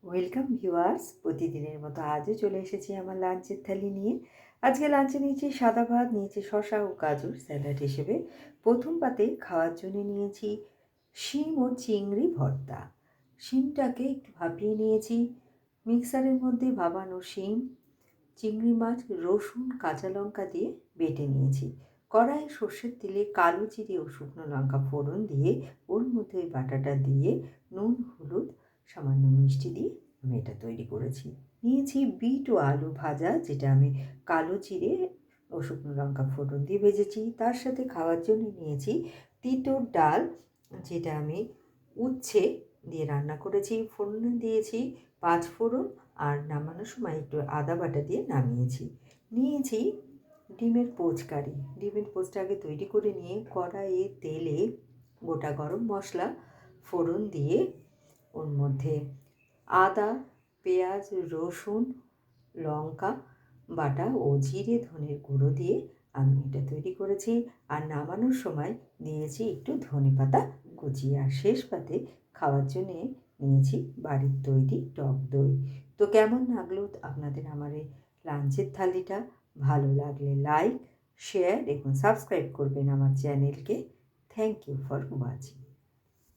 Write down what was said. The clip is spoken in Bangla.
ওয়েলকাম ভিউয়ার্স, প্রতিদিনের মতো আজও চলে এসেছি আমার লাঞ্চের থালি নিয়ে। আজকে লাঞ্চে নিয়েছি সাদা ভাত, নিয়েছি শসা ও গাজর স্যালাড হিসেবে। প্রথম পাতে খাওয়ার জন্য নিয়েছি শিম ও চিংড়ি ভর্তা। শিমটাকে একটু ভাপিয়ে নিয়েছি। মিক্সারের মধ্যে ভাপানো শিম, চিংড়ি মাছ, রসুন, কাঁচা লঙ্কা দিয়ে বেটে নিয়েছি। কড়াইয়ে সর্ষের তেলে কালো জিরে ও শুকনো লঙ্কা ফোড়ন দিয়ে ওর মধ্যে ওই বাটাটা দিয়ে নুন, হলুদ, সামান্য মিষ্টি দিয়ে আমি এটা তৈরি করেছি। নিয়েছি বিট ও আলু ভাজা, যেটা আমি কালো জিরে ও শুকনো লঙ্কা ফোড়ন দিয়ে ভেজেছি। তার সাথে খাওয়ার জন্য নিয়েছি তিঁতর ডাল, যেটা আমি উচ্ছে দিয়ে রান্না করেছি। ফোড়নে দিয়েছি 5 ফোড়ন আর নামানোর সময় একটু আদা বাটা দিয়ে নামিয়েছি। নিয়েছি ডিমের পোচকারি। ডিমের পোচটাকে তৈরি করে নিয়ে কড়াইয়ে তেলে গোটা গরম মশলা ফোড়ন দিয়ে ওর মধ্যে আদা, পেঁয়াজ, রসুন, লঙ্কা বাটা ও জিরে ধনের গুঁড়ো দিয়ে আমি এটা তৈরি করেছি। আর নামানোর সময় দিয়েছি একটু ধনেপাতা কুচি। আর শেষ পাতে খাওয়ার জন্যে নিয়েছি বাড়ির তৈরি টক দই। তো কেমন লাগলো আপনাদের আমার এই লাঞ্চের থালিটা? ভালো লাগলে লাইক, শেয়ার এবং সাবস্ক্রাইব করবেন আমার চ্যানেলকে। Thank you for watching.